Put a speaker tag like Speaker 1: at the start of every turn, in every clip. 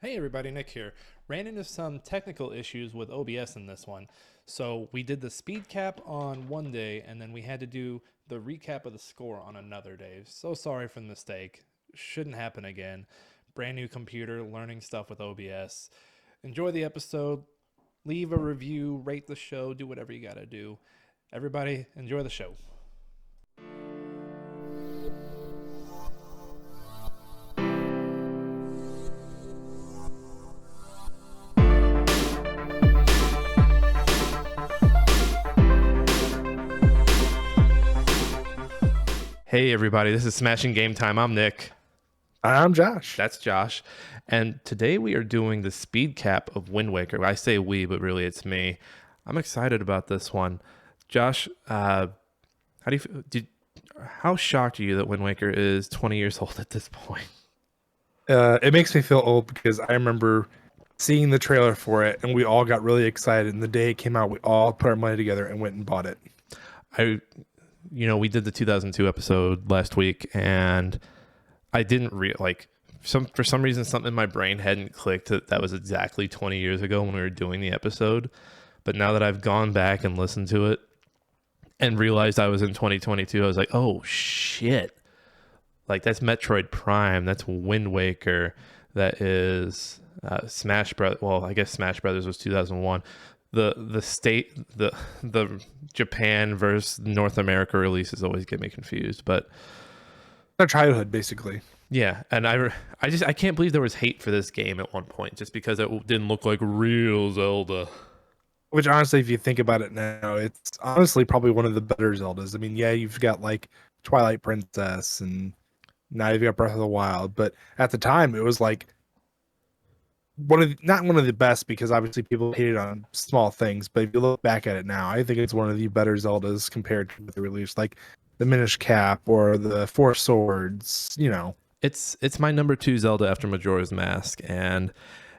Speaker 1: Hey everybody, Nick here. Ran into some technical issues with OBS in this one. So we did the speed cap on one day and then we had to do the recap of the score on another day. So sorry for the mistake. Shouldn't happen again. Brand new computer, learning stuff with OBS. Enjoy the episode. Leave a review, rate the show, do whatever you gotta do. Everybody, enjoy the show. Hey everybody, this is Smashing Game Time. I'm Nick.
Speaker 2: I'm Josh.
Speaker 1: That's Josh. And today we are doing the speed cap of Wind Waker. I say we, but really it's me. I'm excited about this one. Josh, how shocked are you that Wind Waker is 20 years old at this point?
Speaker 2: It makes me feel old because I remember seeing the trailer for it and we all got really excited. And the day it came out, we all put our money together and went and bought it.
Speaker 1: We did the 2002 episode last week and I didn't for some reason, something in my brain hadn't clicked that was exactly 20 years ago when we were doing the episode. But now that I've gone back and listened to it and realized I was in 2022, I was like, oh shit. Like that's Metroid Prime. That's Wind Waker. That is Smash Brothers. Well, I guess Smash Brothers was 2001. The Japan versus North America releases always get me confused, but
Speaker 2: Our childhood, basically.
Speaker 1: yeah, and I can't believe there was hate for this game at one point just because it didn't look like real Zelda.
Speaker 2: Which honestly, if you think about it now, it's honestly probably one of the better Zeldas. I mean, yeah, you've got like Twilight Princess and now you've got Breath of the Wild, but at the time it was like not one of the best because obviously people hated on small things, but if you look back at it now, I think it's one of the better Zeldas compared to what they released, like the Minish Cap or the Four Swords,
Speaker 1: It's my number 2 Zelda after Majora's Mask, and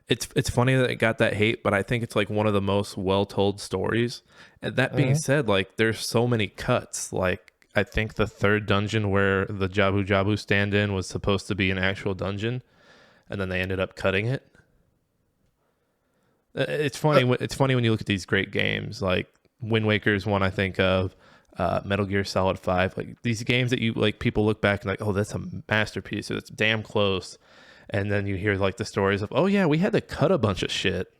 Speaker 1: it's funny that it got that hate, but I think it's like one of the most well-told stories. And that being said, like there's so many cuts. Like I think the third dungeon where the Jabu Jabu stand-in was supposed to be an actual dungeon, and then they ended up cutting it. It's funny. It's funny when you look at these great games. Like Wind Waker is one I think of. Metal Gear Solid 5. Like these games that you like, people look back and like, oh, that's a masterpiece. Or it's damn close. And then you hear like the stories of, oh yeah, we had to cut a bunch of shit.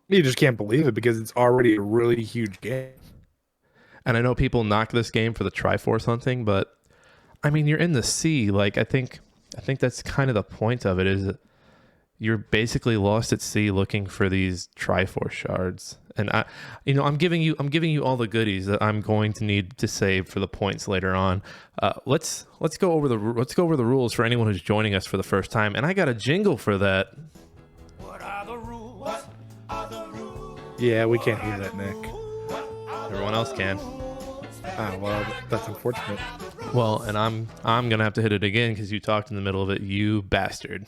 Speaker 2: You just can't believe it because it's already a really huge game.
Speaker 1: And I know people knock this game for the Triforce hunting, but I mean, you're in the sea. Like I think that's kind of the point of it, is that you're basically lost at sea looking for these Triforce shards. And I'm giving you all the goodies that I'm going to need to save for the points later on. Let's go over the rules for anyone who's joining us for the first time. And I got a jingle for that.
Speaker 3: What are the rules? What are the rules?
Speaker 2: Yeah, we can't hear that, Nick.
Speaker 1: Everyone else can.
Speaker 2: Well, that's unfortunate.
Speaker 1: Well, and I'm gonna have to hit it again because you talked in the middle of it, you bastard.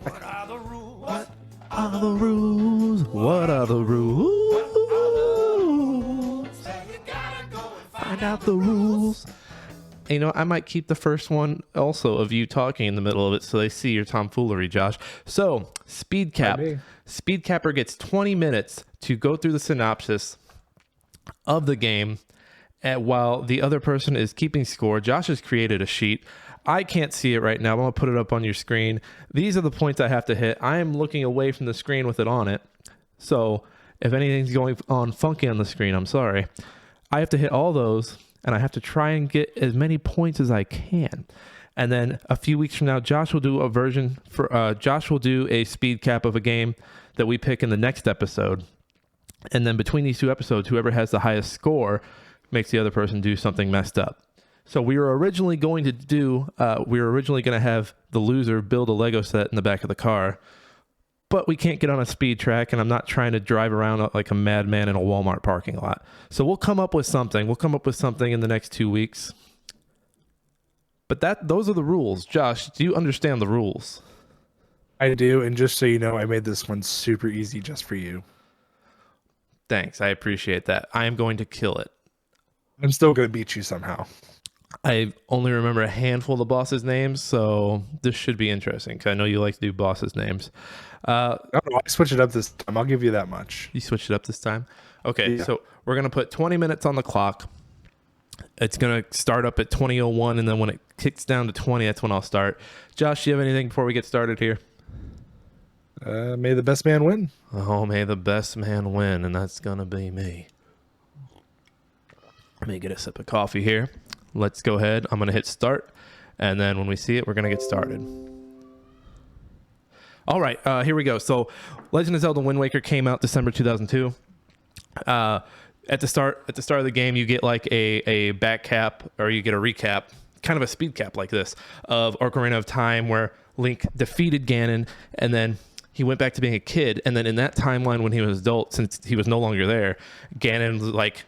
Speaker 3: What are the rules? What
Speaker 1: Are the rules? What are the rules?
Speaker 3: you gotta go and
Speaker 1: Find out the rules. I might keep the first one also of you talking in the middle of it so they see your tomfoolery, Josh. So, speed cap. Speed capper gets 20 minutes to go through the synopsis of the game, while the other person is keeping score. Josh has created a sheet. I can't see it right now. I'm going to put it up on your screen. These are the points I have to hit. I am looking away from the screen with it on it. So if anything's going on funky on the screen, I'm sorry. I have to hit all those, and I have to try and get as many points as I can. And then a few weeks from now, Josh will do a speed cap of a game that we pick in the next episode. And then between these two episodes, whoever has the highest score makes the other person do something messed up. So we were originally going to have the loser build a Lego set in the back of the car, but we can't get on a speed track, and I'm not trying to drive around like a madman in a Walmart parking lot. So we'll come up with something. We'll come up with something in the next 2 weeks. But those are the rules. Josh, do you understand the rules?
Speaker 2: I do, and just so you know, I made this one super easy just for you.
Speaker 1: Thanks. I appreciate that. I am going to kill it.
Speaker 2: I'm still going to beat you somehow.
Speaker 1: I only remember a handful of the bosses' names, so this should be interesting because I know you like to do bosses' names.
Speaker 2: I don't know. I switched it up this time. I'll give you that much.
Speaker 1: You switched it up this time? Okay,
Speaker 2: Yeah.
Speaker 1: so we're going to put 20 minutes on the clock. It's going to start up at 20:01, and then when it kicks down to 20, that's when I'll start. Josh, do you have anything before we get started here?
Speaker 2: May the best man win.
Speaker 1: Oh, may the best man win, and that's going to be me. Let me get a sip of coffee here. Let's go ahead. I'm going to hit start, and then when we see it, we're going to get started. All right, here we go. So Legend of Zelda Wind Waker came out December 2002. At the start of the game, you get like a back cap, or you get a recap, kind of a speed cap like this, of Ocarina of Time, where Link defeated Ganon, and then he went back to being a kid. And then in that timeline when he was adult, since he was no longer there, Ganon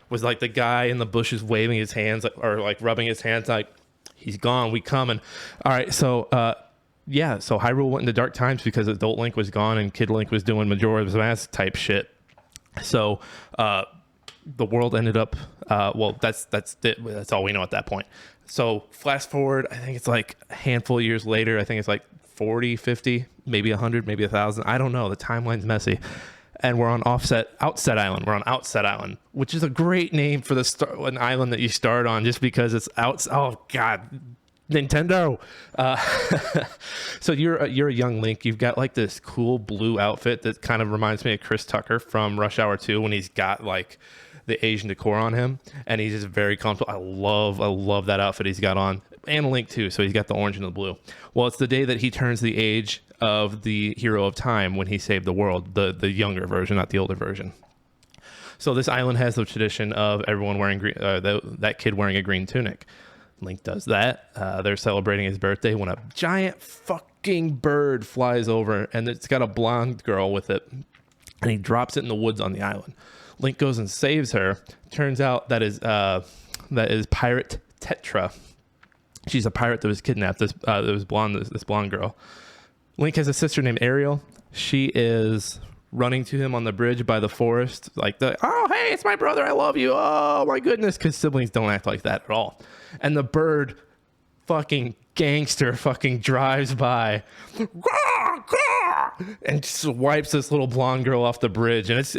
Speaker 1: was like the guy in the bushes waving his hands, or like rubbing his hands like, he's gone, we coming. All right, so so Hyrule went into dark times because adult Link was gone and kid Link was doing Majora's Mask type shit. So the world ended up that's it. That's all we know at that point. So fast forward, I think it's like a handful of years later. I think it's like 40, 50, maybe 100, maybe 1,000. I don't know. The timeline's messy. And we're on Outset Island. We're on Outset Island, which is a great name for an island that you start on, just because it's out. Oh God, Nintendo. So you're a young Link. You've got like this cool blue outfit that kind of reminds me of Chris Tucker from Rush Hour 2 when he's got like the Asian decor on him, and he's just very comfortable. I love that outfit he's got on, and Link too. So he's got the orange and the blue. Well, it's the day that he turns the age of the hero of time when he saved the world, the younger version, not the older version. So this island has the tradition of everyone wearing green, that kid wearing a green tunic. Link does that. They're celebrating his birthday when a giant fucking bird flies over, and it's got a blonde girl with it, and he drops it in the woods on the island. Link goes and saves her. Turns out that is Pirate Tetra. She's a pirate that was kidnapped. This blonde girl. Link has a sister named Ariel. She is running to him on the bridge by the forest, oh hey, it's my brother, I love you, oh my goodness, because siblings don't act like that at all. And the bird fucking gangster fucking drives by and just wipes this little blonde girl off the bridge. And it's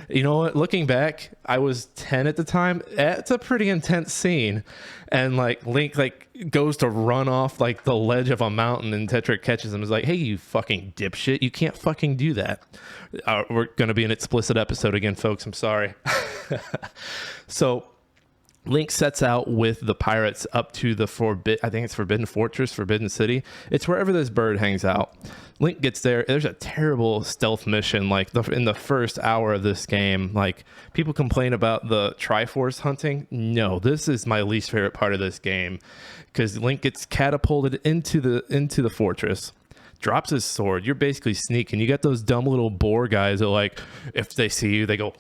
Speaker 1: you know what, looking back, I was 10 at the time. It's a pretty intense scene. And like Link goes to run off like the ledge of a mountain, and Tetra catches him and is like, hey, you fucking dipshit, you can't fucking do that. We're gonna be an explicit episode again, folks, I'm sorry. So Link sets out with the pirates up to the Forbidden Fortress, Forbidden City. It's wherever this bird hangs out. Link gets there. There's a terrible stealth mission. In the first hour of this game, like, people complain about the Triforce hunting. No, this is my least favorite part of this game, because Link gets catapulted into the fortress, drops his sword. You're basically sneaking. You got those dumb little boar guys that, like, if they see you, they go,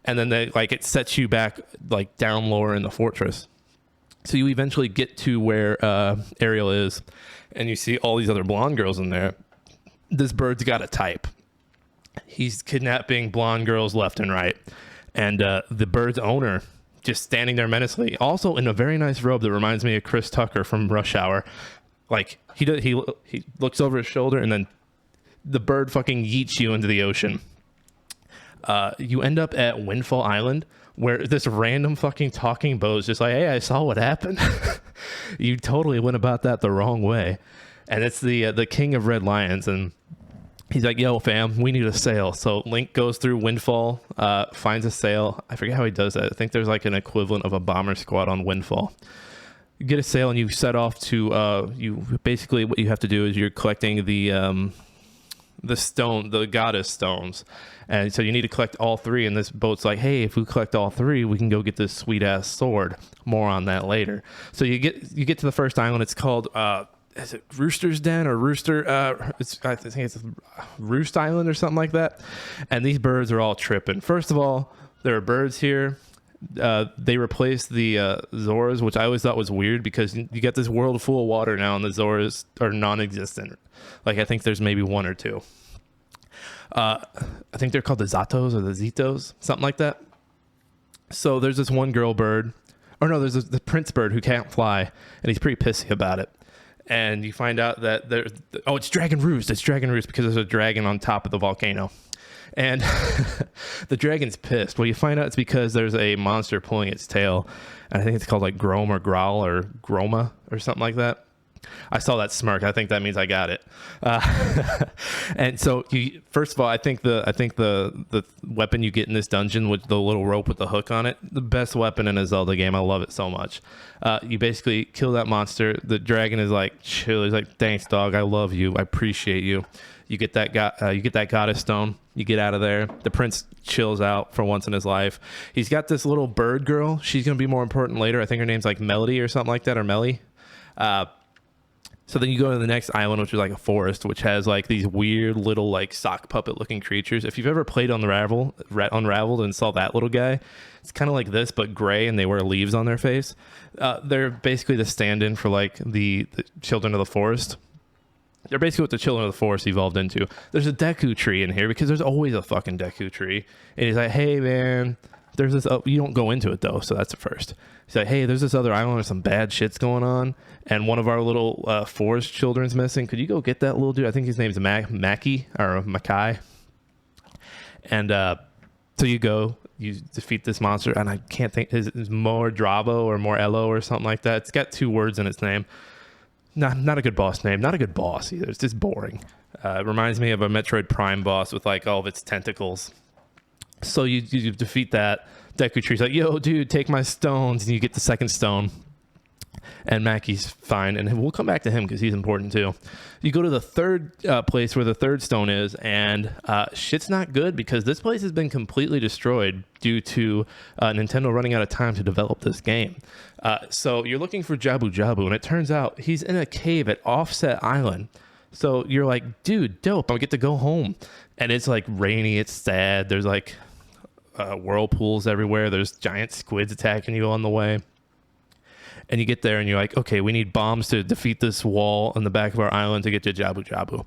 Speaker 1: and then it sets you back like down lower in the fortress. So you eventually get to where Ariel is, and you see all these other blonde girls in there. This bird's got a type. He's kidnapping blonde girls left and right. And the bird's owner, just standing there menacingly, also in a very nice robe that reminds me of Chris Tucker from Rush Hour. Like, he looks over his shoulder, and then the bird fucking yeets you into the ocean. You end up at Windfall Island, where this random fucking talking boat is just like, hey, I saw what happened. You totally went about that the wrong way. And it's the king of red lions, and he's like, yo, fam, we need a sail. So Link goes through Windfall, finds a sail. I forget how he does that. I think there's like an equivalent of a bomber squad on Windfall. You get a sail, and you set off to basically what you have to do is you're collecting the goddess stones. And so you need to collect all three, and this boat's like, hey, if we collect all three, we can go get this sweet ass sword. More on that later. So you get to the first island. It's called is it Rooster's Den or Rooster I think it's Roost Island or something like that. And these birds are all tripping. First of all, there are birds here. They replaced the Zoras, which I always thought was weird, because you get this world full of water now, and the Zoras are non-existent. Like, I think there's maybe one or two. I think they're called the Zatos or the Zitos, something like that. So there's this one girl bird, or no, there's the prince bird who can't fly, and he's pretty pissy about it. And you find out that it's Dragon Roost. It's Dragon Roost because there's a dragon on top of the volcano. And the dragon's pissed. Well, you find out it's because there's a monster pulling its tail. And I think it's called like Grom or Growl or Groma or something like that. I saw that smirk. I think that means I got it. And so, first of all, I think the weapon you get in this dungeon with the little rope with the hook on it, the best weapon in a Zelda game. I love it so much. You basically kill that monster. The dragon is like chill. He's like, thanks, dog. I love you. I appreciate you. You get that goddess stone. You get out of there. The prince chills out for once in his life. He's got this little bird girl. She's gonna be more important later. I think her name's like Melody or something like that, or Melly. So then you go to the next island, which is like a forest, which has like these weird little like sock puppet looking creatures. If you've ever played Unraveled and saw that little guy, it's kind of like this, but gray, and they wear leaves on their face. They're basically the stand-in for like the children of the forest. They're basically what the children of the forest evolved into. There's a Deku tree in here because there's always a fucking Deku tree. And he's like, hey, man, there's this... you don't go into it, though, so that's the first. He's like, hey, there's this other island where some bad shit's going on, and one of our little forest children's missing. Could you go get that little dude? I think his name's Maki, or Makai. And so you go, you defeat this monster, and I can't think... Is More Dravo or Morello or something like that? It's got 2 words in its name. Not a good boss name. Not a good boss either. It's just boring. It reminds me of a Metroid Prime boss with like all of its tentacles. So you defeat that. Deku Tree's like, yo, dude, take my stones. And you get the second stone. And Maki's fine. And we'll come back to him because he's important too. You go to the third place where the third stone is. And shit's not good because this place has been completely destroyed due to Nintendo running out of time to develop this game. So you're looking for Jabu Jabu. And it turns out he's in a cave at Offset Island. So you're like, dude, dope. I get to go home. And it's like rainy. It's sad. There's like whirlpools everywhere. There's giant squids attacking you on the way. And you get there and you're like, okay, we need bombs to defeat this wall on the back of our island to get to Jabu Jabu.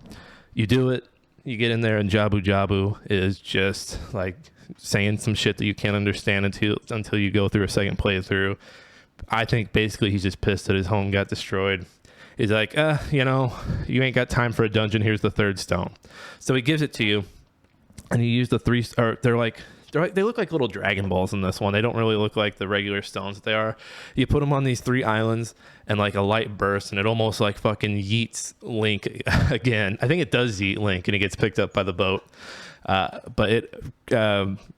Speaker 1: You do it. You get in there and Jabu Jabu is just like saying some shit that you can't understand until you go through a second playthrough. I think basically he's just pissed that his home got destroyed. He's like, you ain't got time for a dungeon. Here's the third stone. So he gives it to you, and you use the 3. Or they look like little Dragon Balls in this one. They don't really look like the regular stones that they are. You put them on these 3 islands, and like a light bursts, and it almost like fucking yeets Link again. I think it does yeet Link, and he gets picked up by the boat. But it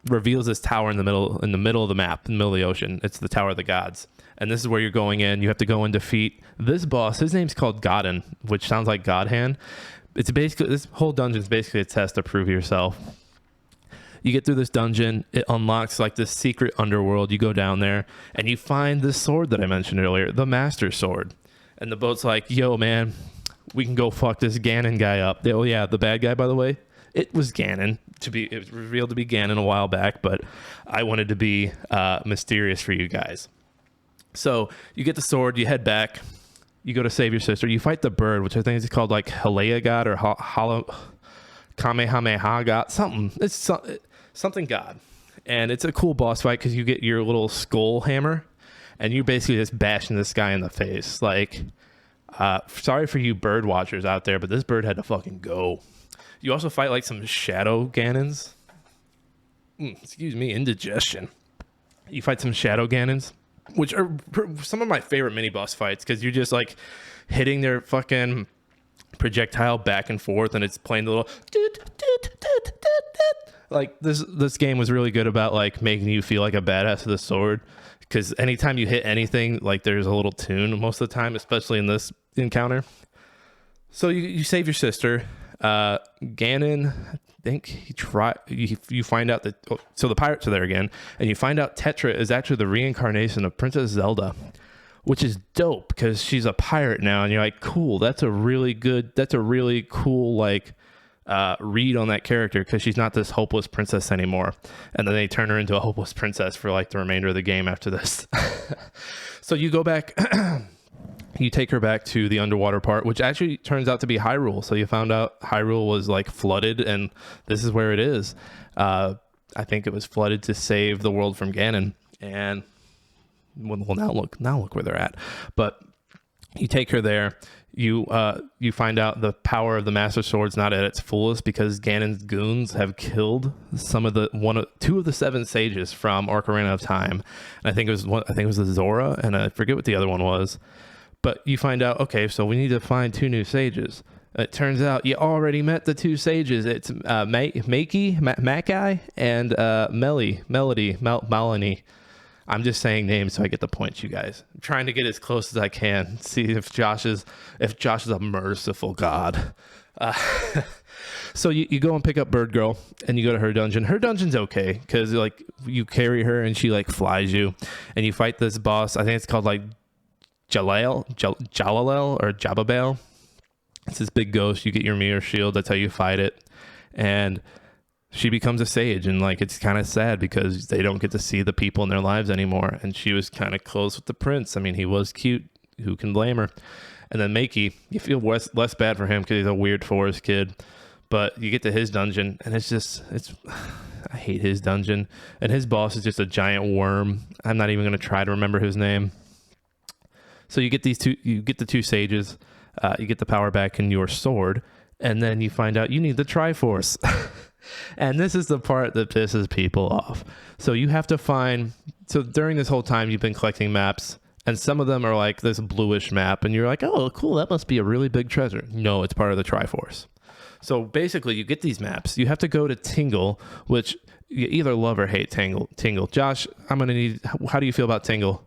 Speaker 1: reveals this tower in the middle of the map, in the middle of the ocean. It's the Tower of the Gods. And this is where you're going in. You have to go and defeat this boss. His name's called Godin, which sounds like God Hand. It's basically, this whole dungeon is basically a test to prove yourself. You get through this dungeon. It unlocks like this secret underworld. You go down there and you find this sword that I mentioned earlier, the Master Sword. And the boat's like, yo, man, we can go fuck this Ganon guy up. Oh, yeah, the bad guy, by the way. It was Ganon. It was revealed to be Ganon a while back, but I wanted to be mysterious for you guys. So you get the sword, you head back, you go to save your sister, you fight the bird, which I think is called like Halea God or Kamehameha God, something. It's something God. And it's a cool boss fight because you get your little skull hammer and you basically just bashing this guy in the face. Like, sorry for you bird watchers out there, but this bird had to fucking go. You also fight like some shadow Ganons. Excuse me, indigestion. You fight some shadow Ganons, which are some of my favorite mini boss fights because you're just like hitting their fucking projectile back and forth, and it's playing the little like this game was really good about like making you feel like a badass with the sword, because anytime you hit anything, like there's a little tune most of the time, especially in this encounter. So you save your sister. Ganon, I think you find out that so the pirates are there again, and you find out Tetra is actually the reincarnation of Princess Zelda, which is dope because she's a pirate now, and you're like, cool, that's a really cool like read on that character, because she's not this hopeless princess anymore. And then they turn her into a hopeless princess for like the remainder of the game after this. So you go back. You take her back to the underwater part, which actually turns out to be Hyrule. So you found out Hyrule was like flooded, and this is where it is. I think it was flooded to save the world from Ganon. And well, now look where they're at. But you take her there. You find out the power of the Master Sword's not at its fullest because Ganon's goons have killed two of the 7 sages from Ocarina of Time. And I think it was the Zora, and I forget what the other one was. But you find out, okay, so we need to find 2 new sages. It turns out you already met the 2 sages. It's Mackay and Melanie. I'm just saying names so I get the point, you guys. I'm trying to get as close as I can. See if Josh is a merciful God. So you go and pick up Bird Girl and you go to her dungeon. Her dungeon's okay because like you carry her and she like flies you, and you fight this boss. I think it's called like Jalalel or Jababel. It's this big ghost. You get your mirror shield. That's how you fight it, and she becomes a sage, and like it's kind of sad because they don't get to see the people in their lives anymore. And she was kind of close with the prince. I mean, he was cute. Who can blame her? And then Makey, you feel less bad for him because he's a weird forest kid. But you get to his dungeon, and I hate his dungeon. And his boss is just a giant worm. I'm not even going to try to remember his name. So you get the 2 sages. You get the power back in your sword, and then you find out you need the Triforce. And this is the part that pisses people off. So you have to so during this whole time you've been collecting maps, and some of them are like this bluish map, and you're like, oh, cool, that must be a really big treasure. No, it's part of the Triforce. So basically you get these maps. You have to go to Tingle, which you either love or hate Tingle. Josh, how do you feel about Tingle?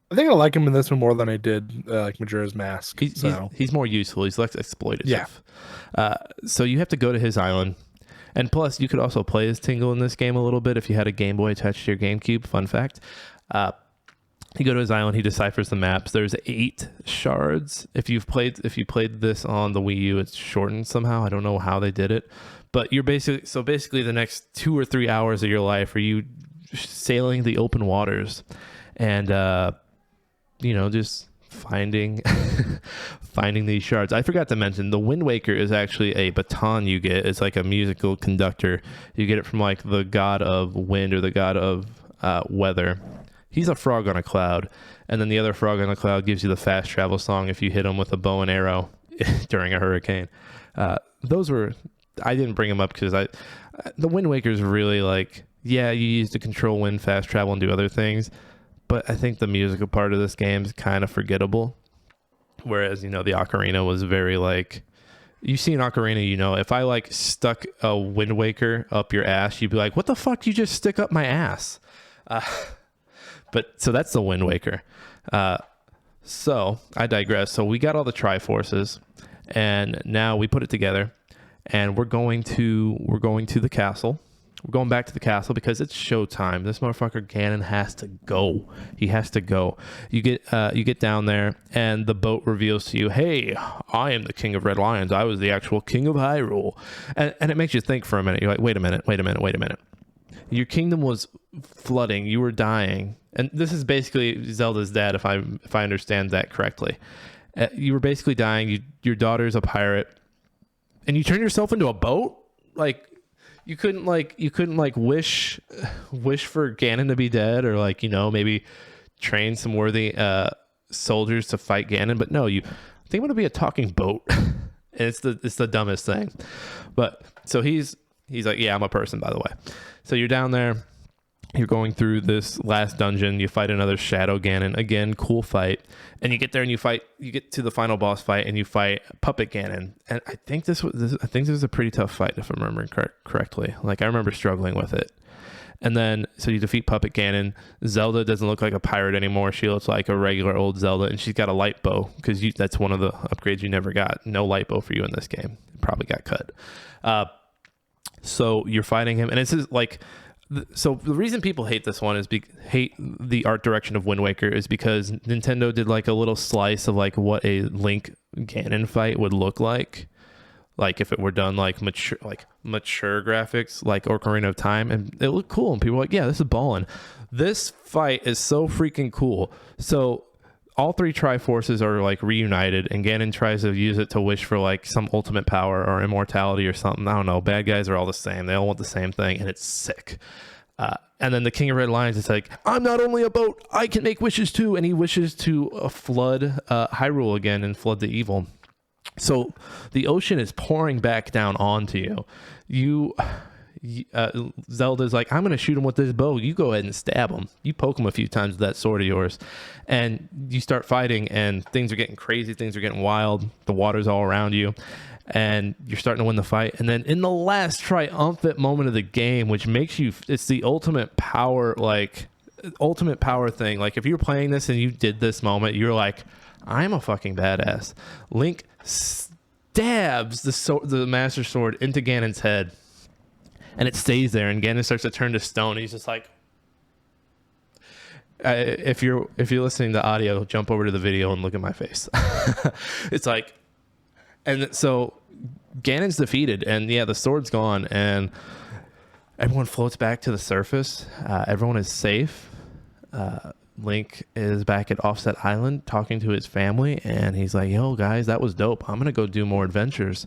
Speaker 2: I think I like him in this one more than I did like Majora's Mask.
Speaker 1: He's more useful. He's less exploitative.
Speaker 2: Yeah.
Speaker 1: So you have to go to his island. And plus, you could also play as Tingle in this game a little bit if you had a Game Boy attached to your GameCube. Fun fact. You go to his island. He deciphers the maps. There's 8 shards. If you played this on the Wii U, it's shortened somehow. I don't know how they did it. But you're basically the next 2 or 3 hours of your life are you sailing the open waters and just finding these shards. I forgot to mention the Wind Waker is actually a baton you get. It's like a musical conductor. You get it from like the god of wind or the god of weather. He's a frog on a cloud, and then the other frog on a cloud gives you the fast travel song if you hit him with a bow and arrow during a hurricane. I didn't bring them up because the Wind Waker is really like, yeah, you use to control wind, fast travel, and do other things. But I think the musical part of this game is kind of forgettable. Whereas, the Ocarina was very like, you see an Ocarina, if I like stuck a Wind Waker up your ass, you'd be like, what the fuck you just stick up my ass? So that's the Wind Waker. So I digress. So we got all the Triforces, and now we put it together, and we're going to the castle. We're going back to the castle because it's showtime. This motherfucker Ganon has to go. He has to go. You get down there, and the boat reveals to you, hey, I am the king of Red Lions. I was the actual king of Hyrule. And it makes you think for a minute. You're like, wait a minute. Your kingdom was flooding. You were dying. And this is basically Zelda's dad, if I understand that correctly. You were basically dying. Your daughter's a pirate. And you turn yourself into a boat? Like... You couldn't wish for Ganon to be dead, or maybe train some worthy soldiers to fight Ganon. But no, I think I'm gonna be a talking boat, and it's the dumbest thing. But so he's like, yeah, I'm a person, by the way. So you're down there, you're going through this last dungeon. You fight another Shadow Ganon again, cool fight, and you get there and you get to the final boss fight, and you fight Puppet Ganon. And I think this was a pretty tough fight, if I'm remembering correctly. Like, I remember struggling with it. And then so you defeat Puppet Ganon. Zelda doesn't look like a pirate anymore. She looks like a regular old Zelda, and she's got a light bow because that's one of the upgrades you never got. No light bow for you in this game. It probably got cut. So you're fighting him, and it's just like. So the reason people hate this one hate the art direction of Wind Waker is because Nintendo did like a little slice of like what a Link Ganon fight would look like if it were done like mature graphics like Ocarina of Time, and it looked cool, and people were like, yeah, this is ballin'. This fight is so freaking cool. So all 3 Triforces are like reunited, and Ganon tries to use it to wish for like some ultimate power or immortality or something. I don't know. Bad guys are all the same. They all want the same thing, and it's sick. And then the King of Red Lions is like, I'm not only a boat, I can make wishes too. And he wishes to flood Hyrule again and flood the evil. So the ocean is pouring back down onto you. Zelda's like, I'm going to shoot him with this bow. You go ahead and stab him. You poke him a few times with that sword of yours. And you start fighting, and things are getting crazy. Things are getting wild. The water's all around you. And you're starting to win the fight. And then in the last triumphant moment of the game, which makes you, it's the ultimate power thing. Like if you're playing this and you did this moment, you're like, I'm a fucking badass. Link stabs the Master Sword into Ganon's head. And it stays there, and Ganon starts to turn to stone. He's just like, if you're listening to audio, jump over to the video and look at my face. It's like, and so Ganon's defeated, and yeah, the sword's gone, and everyone floats back to the surface. Everyone is safe. Link is back at Offset Island talking to his family, and he's like, yo, guys, that was dope. I'm going to go do more adventures.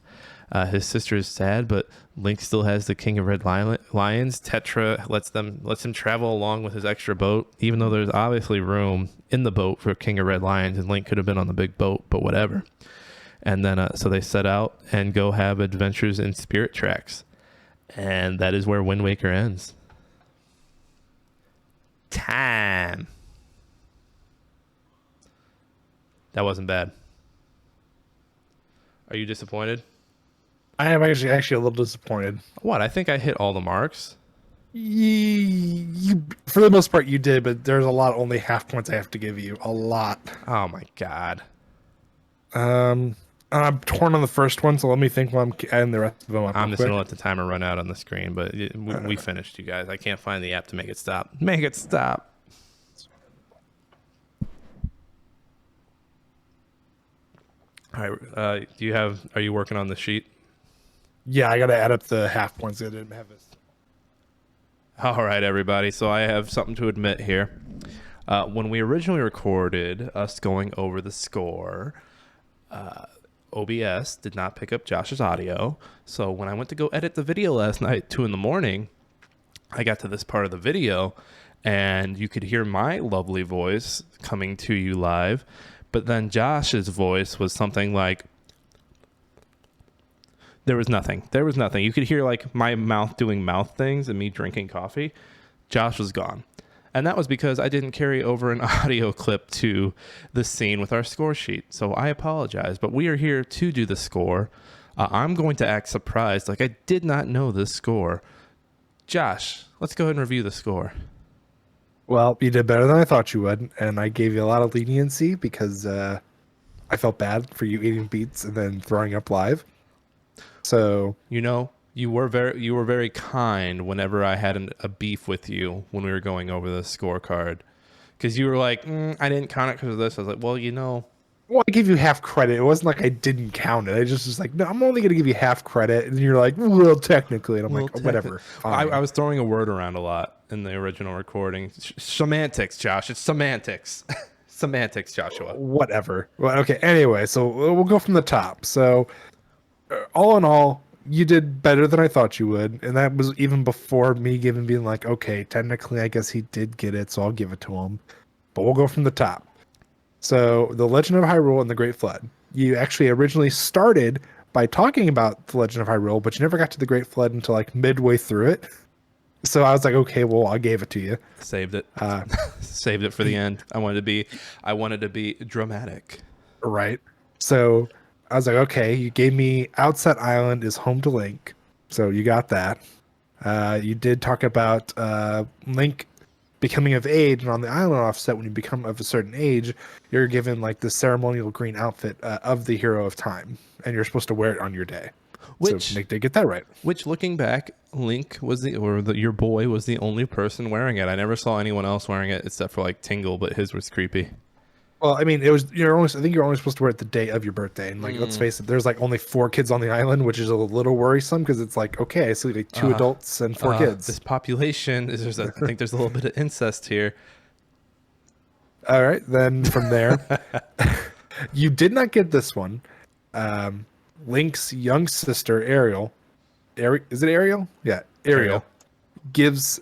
Speaker 1: His sister is sad, but Link still has the King of Red Lions. Tetra lets him travel along with his extra boat, even though there's obviously room in the boat for King of Red Lions, and Link could have been on the big boat, but whatever. And then so they set out and go have adventures in Spirit Tracks. And that is where Wind Waker ends. Time. That wasn't bad. Are you disappointed?
Speaker 2: I am actually a little disappointed.
Speaker 1: What? I think I hit all the marks.
Speaker 2: You, for the most part, you did, but there's a lot, only half points I have to give you. A lot.
Speaker 1: Oh my god.
Speaker 2: I'm torn on the first one, so let me think while I'm adding the rest of them up.
Speaker 1: I'm just going to let the timer run out on the screen, but we finished, you guys. I can't find the app to make it stop. Make it stop. All right. Are you working on the sheet?
Speaker 2: Yeah, I got to add up the half points. I didn't have this.
Speaker 1: All right, everybody. So I have something to admit here. When we originally recorded us going over the score, OBS did not pick up Josh's audio. So when I went to go edit the video last night, 2 a.m, I got to this part of the video, and you could hear my lovely voice coming to you live. But then Josh's voice was something like, there was nothing. You could hear like my mouth doing mouth things and me drinking coffee. Josh was gone. And that was because I didn't carry over an audio clip to the scene with our score sheet. So I apologize, but we are here to do the score. I'm going to act surprised, like I did not know this score. Josh, let's go ahead and review the score.
Speaker 2: Well, you did better than I thought you would, and I gave you a lot of leniency because I felt bad for you eating beets and then throwing up live. So
Speaker 1: you were very kind whenever I had a beef with you when we were going over the scorecard, because you were like, I didn't count it because of this. I was like,
Speaker 2: well, I gave you half credit. It wasn't like I didn't count it. I just was like, no, I'm only going to give you half credit. And you're like, well, technically. And I'm like, whatever.
Speaker 1: I was throwing a word around a lot in the original recording. Semantics, Josh. It's semantics. Semantics, Joshua.
Speaker 2: Whatever. Well, okay. Anyway, so we'll go from the top. So all in all, you did better than I thought you would. And that was even before me being like, okay, technically, I guess he did get it, so I'll give it to him. But we'll go from the top. So, The Legend of Hyrule and the Great Flood. You actually originally started by talking about The Legend of Hyrule, but you never got to the Great Flood until like midway through it. So I was like, okay, well, I gave it to you.
Speaker 1: Saved it. Saved it for the end. I wanted to be dramatic.
Speaker 2: Right. So I was like, okay, you gave me Outset Island is home to Link. So you got that. You did talk about Link becoming of age, and on the island offset, when you become of a certain age, you're given like the ceremonial green outfit of the Hero of Time, and you're supposed to wear it on your day. So Nick did get that right.
Speaker 1: Which, looking back, Link was your boy was the only person wearing it. I never saw anyone else wearing it except for like Tingle, but his was creepy.
Speaker 2: Well, I mean, I think you're only supposed to wear it the day of your birthday, and like let's face it, there's like only 4 kids on the island, which is a little worrisome because it's like, okay, so like 2 adults and 4 kids.
Speaker 1: This population I think there's a little bit of incest here.
Speaker 2: All right, then from there, you did not get this one. Link's young sister Ariel. Is it Ariel? Yeah, Ariel. gives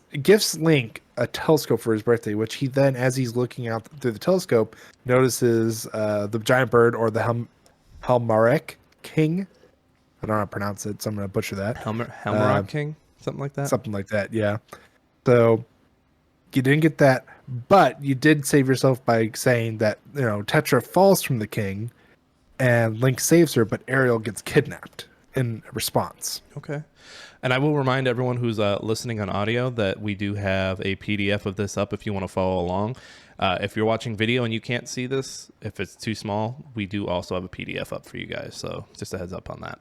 Speaker 2: Link a telescope for his birthday, which he then, as he's looking out through the telescope, notices the giant bird, or the Helmarek King. I don't know how to pronounce it, so I'm going to butcher that.
Speaker 1: Helmarok King, something like that.
Speaker 2: Something like that, yeah. So you didn't get that, but you did save yourself by saying that, Tetra falls from the king, and Link saves her, but Ariel gets kidnapped in response.
Speaker 1: Okay. And I will remind everyone who's listening on audio that we do have a PDF of this up if you want to follow along. If you're watching video and you can't see this, if it's too small, we do also have a PDF up for you guys. So just a heads up on that.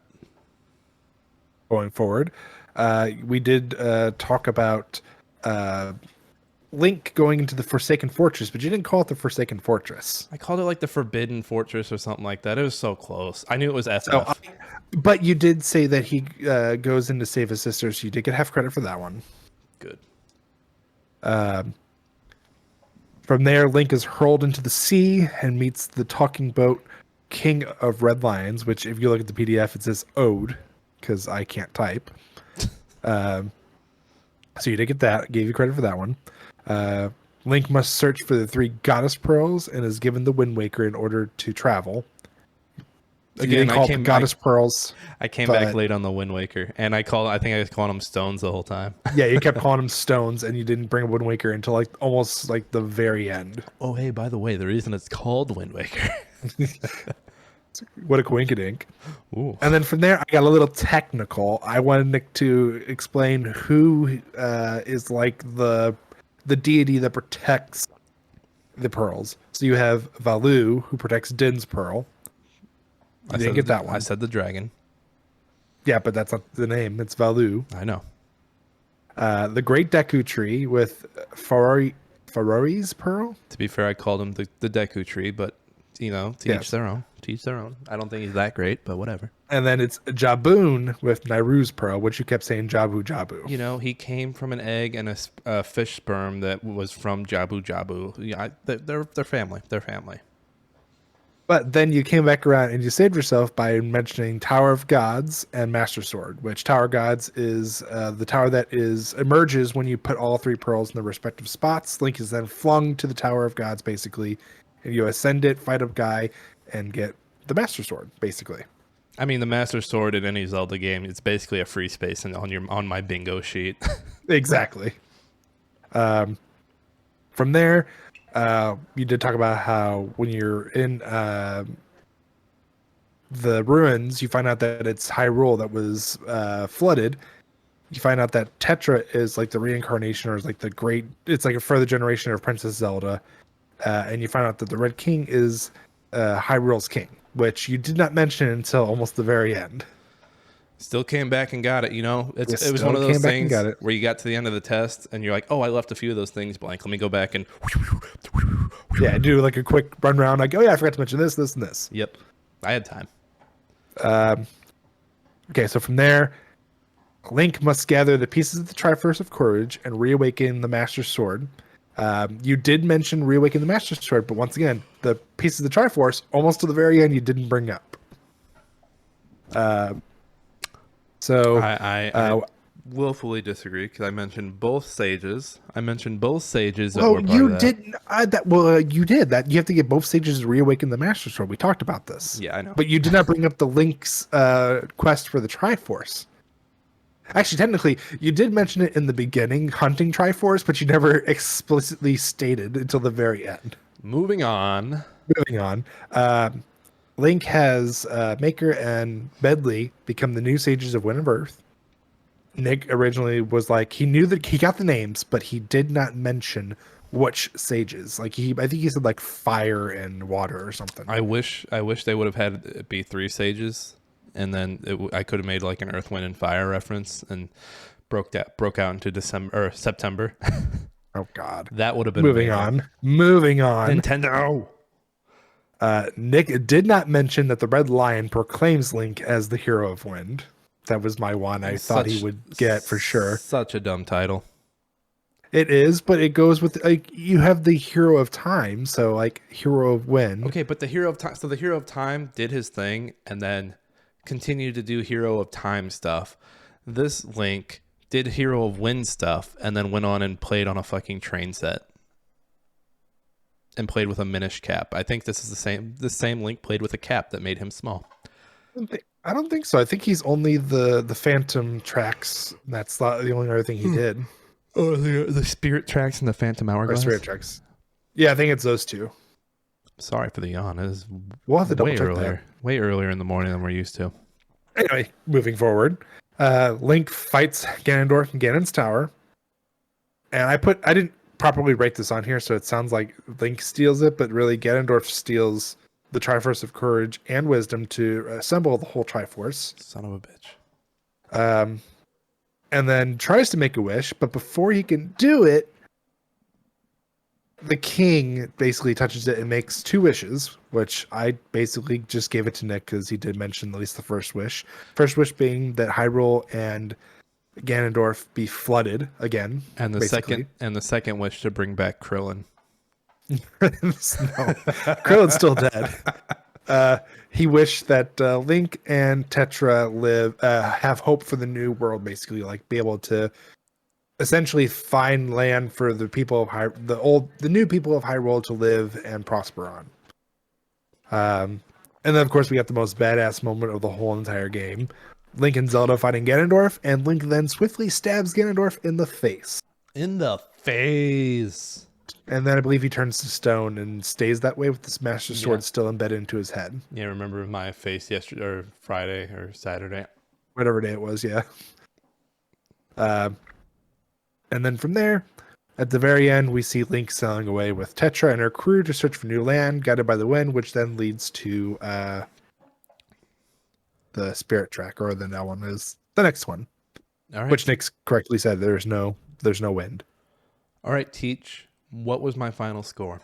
Speaker 2: Going forward, we did talk about Link going into the Forsaken Fortress, but you didn't call it the Forsaken Fortress.
Speaker 1: I called it like the Forbidden Fortress or something like that. It was so close. I knew it was FF.
Speaker 2: So, but you did say that he goes in to save his sister, so you did get half credit for that one.
Speaker 1: Good.
Speaker 2: From there, Link is hurled into the sea and meets the talking boat King of Red Lions, which, if you look at the PDF, it says Ode, because I can't type. So you did get that. Gave you credit for that one. Link must search for the 3 goddess pearls and is given the Wind Waker in order to travel.
Speaker 1: Again,
Speaker 2: goddess pearls.
Speaker 1: I came back late on the Wind Waker, and I think I was calling them stones the whole time.
Speaker 2: Yeah, you kept calling them stones, and you didn't bring a Wind Waker until almost the very end.
Speaker 1: Oh, hey, by the way, the reason it's called Wind Waker.
Speaker 2: What a coinkydink.
Speaker 1: Ooh.
Speaker 2: And then from there, I got a little technical. I wanted Nick to explain who is like the deity that protects the pearls. So you have Valu, who protects Din's pearl. I didn't get that one.
Speaker 1: I said the dragon.
Speaker 2: Yeah, but that's not the name. It's Valu.
Speaker 1: I know.
Speaker 2: The Great Deku Tree with Ferrari's pearl.
Speaker 1: To be fair, I called him the Deku Tree, but to each their own. To each their own. I don't think he's that great, but whatever.
Speaker 2: And then it's Jaboon with Nairu's pearl, which you kept saying Jabu.
Speaker 1: He came from an egg and a fish sperm that was from Jabu. Yeah, they're family. They're family.
Speaker 2: But then you came back around and you saved yourself by mentioning Tower of Gods and Master Sword, which Tower of Gods is the tower that emerges when you put all 3 pearls in their respective spots. Link is then flung to the Tower of Gods, basically, and you ascend it, fight a guy, and get the Master Sword, basically.
Speaker 1: I mean, the Master Sword in any Zelda game, it's basically a free space on my bingo sheet.
Speaker 2: Exactly. From there, you did talk about how when you're in the ruins, you find out that it's Hyrule that was flooded. You find out that Tetra is like the reincarnation, or is like it's like a further generation of Princess Zelda. And you find out that the Red King is Hyrule's king, which you did not mention until almost the very end.
Speaker 1: Still came back and got it. It was one of those things where you got to the end of the test and you're like, oh, I left a few of those things blank. Let me go back and
Speaker 2: do like a quick run around. Like, oh yeah, I forgot to mention this, and this.
Speaker 1: Yep, I had time.
Speaker 2: Okay, so from there, Link must gather the pieces of the Triforce of Courage and reawaken the Master Sword. You did mention reawaken the Master Sword, but once again, the pieces of the Triforce, almost to the very end, you didn't bring up. So
Speaker 1: I willfully disagree, because I mentioned both stages.
Speaker 2: Oh, you didn't. You did that. You have to get both stages to reawaken the Master Sword. We talked about this.
Speaker 1: Yeah, I know.
Speaker 2: But you did not bring up the Link's quest for the Triforce. Actually, technically, you did mention it in the beginning, hunting Triforce, but you never explicitly stated until the very end.
Speaker 1: Moving on.
Speaker 2: Link has Maker and Bedley become the new sages of Wind and Earth. Nick originally was like, he knew that he got the names, but he did not mention which sages. Like I think he said like fire and water or something.
Speaker 1: I wish they would have had it be 3 sages. And then I could have made like an Earth, Wind, and Fire reference and broke out into September.
Speaker 2: Oh God,
Speaker 1: that would have been
Speaker 2: moving on.
Speaker 1: Nintendo.
Speaker 2: Nick did not mention that the Red Lion proclaims Link as the hero of Wind. That was my one. I thought he would get for sure.
Speaker 1: Such a dumb title.
Speaker 2: It is, but it goes with like you have the hero of time, so like hero of Wind.
Speaker 1: Okay, but the hero of time. So the hero of time did his thing, and then continue to do hero of time stuff. This Link did Hero of Wind stuff, and then went on and played on a fucking train set. And played with a Minish cap. I think this is the same Link played with a cap that made him small.
Speaker 2: I don't think so. I think he's only the Phantom tracks. That's the only other thing he did.
Speaker 1: Oh, the Spirit tracks and the Phantom Hourglass?
Speaker 2: Or Spirit tracks. Yeah, I think it's those two.
Speaker 1: Sorry for the yawn. It is
Speaker 2: We'll have to double
Speaker 1: way
Speaker 2: check
Speaker 1: earlier. Way earlier in the morning than we're used to.
Speaker 2: Anyway, moving forward. Link fights Ganondorf in Ganon's Tower. And I didn't properly write this on here, so it sounds like Link steals it, but really Ganondorf steals the Triforce of Courage and Wisdom to assemble the whole Triforce.
Speaker 1: Son of a bitch.
Speaker 2: And then tries to make a wish, but before he can do it, the king basically touches it and makes 2 wishes, which I basically just gave it to Nick because he did mention at least the first wish. First wish being that Hyrule and Ganondorf be flooded again.
Speaker 1: And the second wish to bring back Krillin.
Speaker 2: No, Krillin's still dead. He wished that Link and Tetra have hope for the new world, basically, like be able to essentially find land for the people of the new people of Hyrule to live and prosper on. And then of course we got the most badass moment of the whole entire game. Link and Zelda fighting Ganondorf, and Link then swiftly stabs Ganondorf in the face.
Speaker 1: In the face.
Speaker 2: And then I believe he turns to stone and stays that way with this Master Sword still embedded into his head.
Speaker 1: Yeah, remember my face yesterday or Friday or Saturday?
Speaker 2: Whatever day it was, yeah. And then from there, at the very end, we see Link sailing away with Tetra and her crew to search for new land, guided by the wind, which then leads to the Spirit track, or then that one is the next one.
Speaker 1: All right.
Speaker 2: Which Nick's correctly said there's no wind.
Speaker 1: All right, Teach. What was my final score?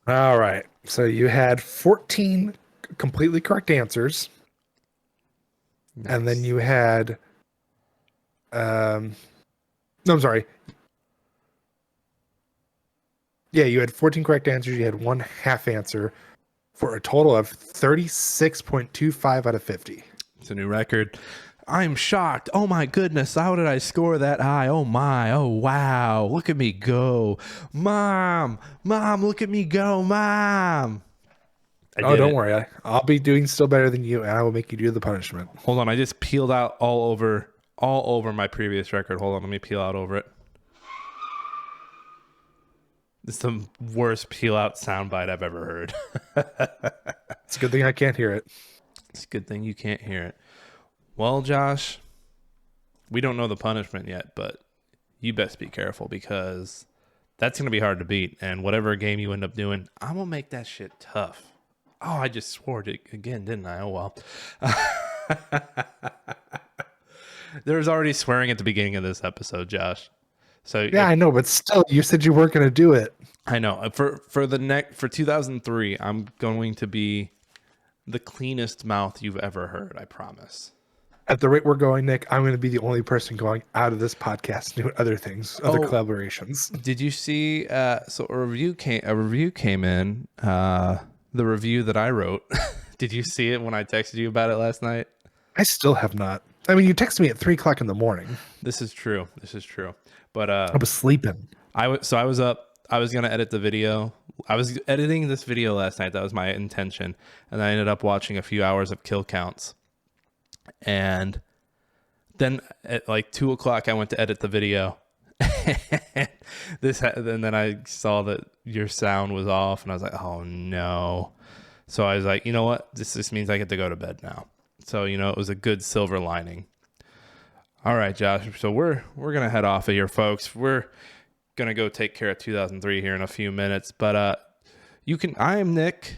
Speaker 2: All right. So you had 14 completely correct answers.
Speaker 1: Nice.
Speaker 2: And then you had no, I'm sorry. Yeah, you had 14 correct answers. You had 1 half answer for a total of 36.25 out of 50.
Speaker 1: It's a new record. I'm shocked. Oh my goodness. How did I score that high? Oh my. Oh wow. Look at me go. Mom, look at me go, Mom.
Speaker 2: Don't worry. I'll be doing still better than you, and I will make you do the punishment.
Speaker 1: Hold on. I just peeled out all over my previous record. Hold on. Let me peel out over it. It's the worst peel out soundbite I've ever heard.
Speaker 2: It's a good thing I can't hear it.
Speaker 1: It's a good thing you can't hear it. Well, Josh, we don't know the punishment yet, but you best be careful because that's going to be hard to beat. And whatever game you end up doing, I'm going to make that shit tough. Oh, I just swore it again, didn't I? Oh, well. There was already swearing at the beginning of this episode, Josh. So
Speaker 2: yeah, I know, but still, you said you weren't going to do it.
Speaker 1: I know. For 2003, I'm going to be the cleanest mouth you've ever heard. I promise.
Speaker 2: At the rate we're going, Nick, I'm going to be the only person going out of this podcast doing other things, other collaborations.
Speaker 1: Did you see? So a review came in. The review that I wrote. Did you see it when I texted you about it last night?
Speaker 2: I still have not. I mean, you texted me at 3:00 in the morning.
Speaker 1: This is true. But
Speaker 2: I was sleeping.
Speaker 1: I was up. I was gonna edit the video. I was editing this video last night. That was my intention, and I ended up watching a few hours of kill counts. And then at like 2:00, I went to edit the video. And then I saw that your sound was off, and I was like, "Oh no!" So I was like, "You know what? This means I get to go to bed now." So it was a good silver lining. All right, Josh. So we're gonna head off of here, folks. We're gonna go take care of 2003 here in a few minutes. But I'm Nick.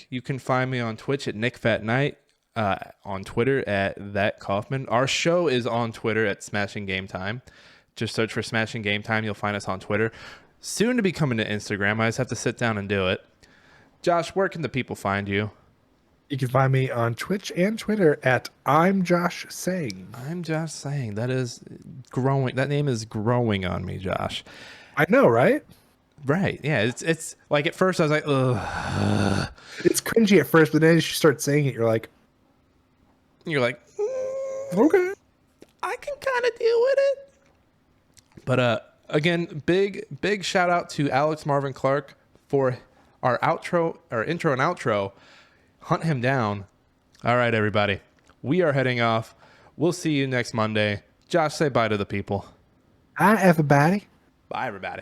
Speaker 1: You can find me on Twitch at NickFatKnight, on Twitter at That Kaufman. Our show is on Twitter at Smashing Game Time. Just search for Smashing Game Time. You'll find us on Twitter. Soon to be coming to Instagram. I just have to sit down and do it. Josh, where can the people find you?
Speaker 2: You can find me on Twitch and Twitter at I'm Josh Saying.
Speaker 1: I'm Josh Saying. That is growing. That name is growing on me, Josh.
Speaker 2: I know, right?
Speaker 1: Right. Yeah. It's like at first I was like, ugh.
Speaker 2: It's cringy at first, but then as you start saying it, you're like,
Speaker 1: Okay. I can kind of deal with it. But again, big shout out to Alex Marvin Clark for our intro and outro. Hunt him down. All right, everybody. We are heading off. We'll see you next Monday. Josh, say bye to the people.
Speaker 2: Hi, everybody.
Speaker 1: Bye, everybody.